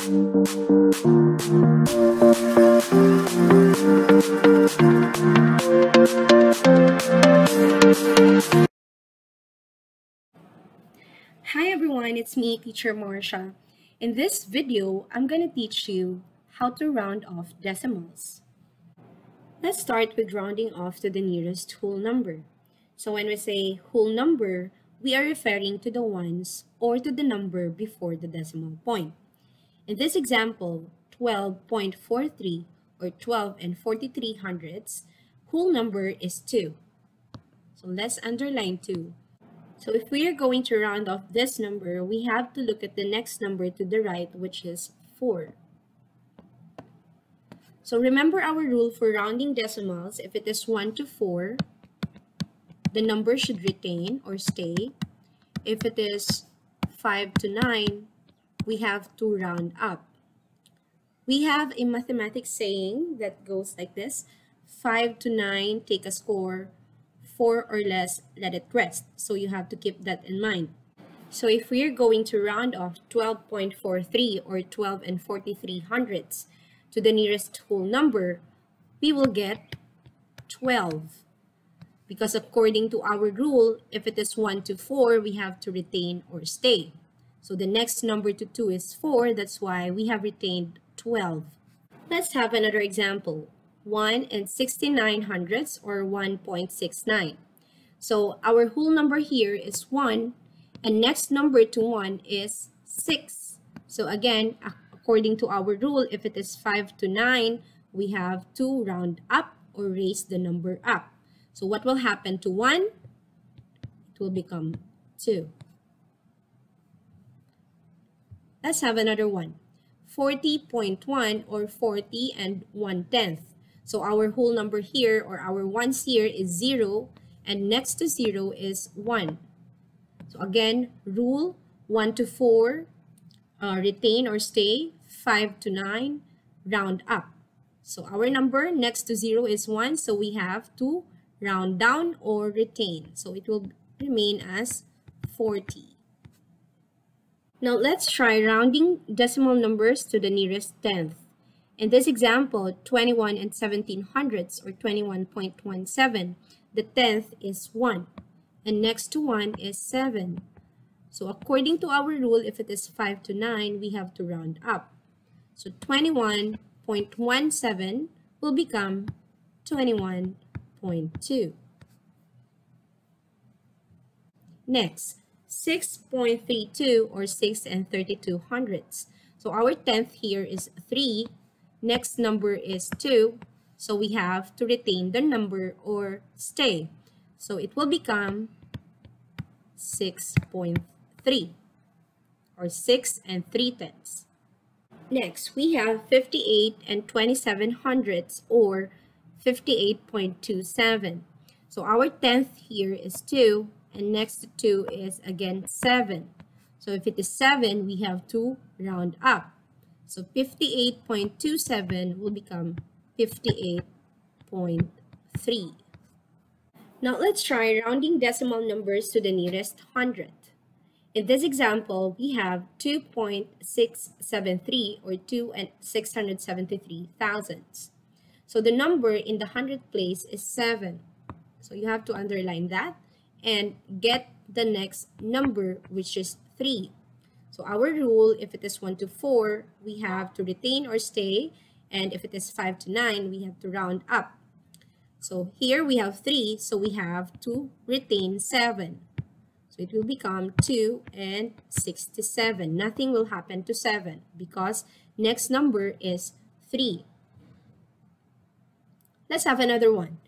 Hi everyone, it's me, Teacher Marsha. In this video, I'm going to teach you how to round off decimals. Let's start with rounding off to the nearest whole number. So when we say whole number, we are referring to the ones or to the number before the decimal point. In this example, 12.43 or 12 and 43 hundredths, whole number is 2. So let's underline 2. So if we are going to round off this number, we have to look at the next number to the right, which is 4. So remember our rule for rounding decimals. If it is 1 to 4, the number should retain or stay. If it is 5 to 9, we have to round up. We have a mathematics saying that goes like this: 5 to 9, take a score. 4 or less, let it rest. So you have to keep that in mind. So if we are going to round off 12.43 or 12 and 43 hundredths to the nearest whole number, we will get 12. Because according to our rule, if it is 1 to 4, we have to retain or stay. So the next number to 2 is 4. That's why we have retained 12. Let's have another example. 1 and 69 hundredths or 1.69. So our whole number here is 1 and next number to 1 is 6. So again, according to our rule, if it is 5 to 9, we have to round up or raise the number up. So what will happen to 1? It will become 2. Let's have another one. 40.1 or 40 and 1/10. So our whole number here or our ones here is 0 and next to 0 is 1. So again, rule 1 to 4, retain or stay, 5 to 9, round up. So our number next to 0 is 1, so we have to round down or retain. So it will remain as 40. Now let's try rounding decimal numbers to the nearest tenth. In this example, 21 and 17 hundredths or 21.17, the tenth is 1 and next to 1 is 7. So according to our rule, if it is 5 to 9, we have to round up. So 21.17 will become 21.2. Next, 6.32 or 6 and 32 hundredths. So our tenth here is 3. Next number is 2, so we have to retain the number or stay. So it will become 6.3 or 6 and 3/10. Next, we have 58 and 27 hundredths or 58.27. So our tenth here is 2 and next to 2 is again 7. So if it is 7, we have to round up. So 58.27 will become 58.3. Now let's try rounding decimal numbers to the nearest hundredth. In this example, we have 2.673 or 2 and 673 thousandths. So the number in the hundredth place is 7. So you have to underline that and get the next number, which is 3. So our rule, if it is 1 to 4, we have to retain or stay. And if it is 5 to 9, we have to round up. So here we have 3, so we have to retain 7. So it will become 2 and 67. Nothing will happen to 7 because next number is 3. Let's have another one.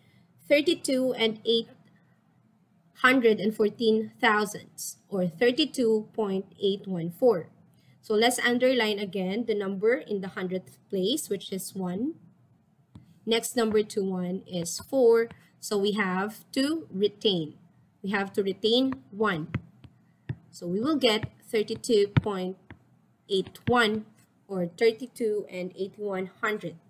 32 and 814 thousandths or 32.814. So let's underline again the number in the hundredth place, which is 1. Next number to 1 is 4. So we have to retain. We have to retain 1. So we will get 32.81 or 32 and 81 hundredths.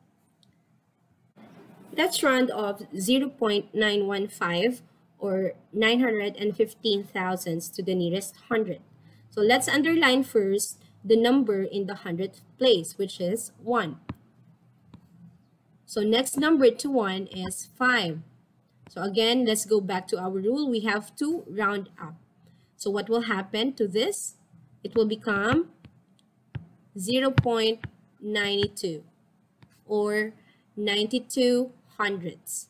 Let's round off 0.915 or 915 thousandths to the nearest hundred. So let's underline first the number in the 100th place, which is 1. So next number to 1 is 5. So again, let's go back to our rule. We have to round up. So what will happen to this? It will become 0.92 or 92 hundredths.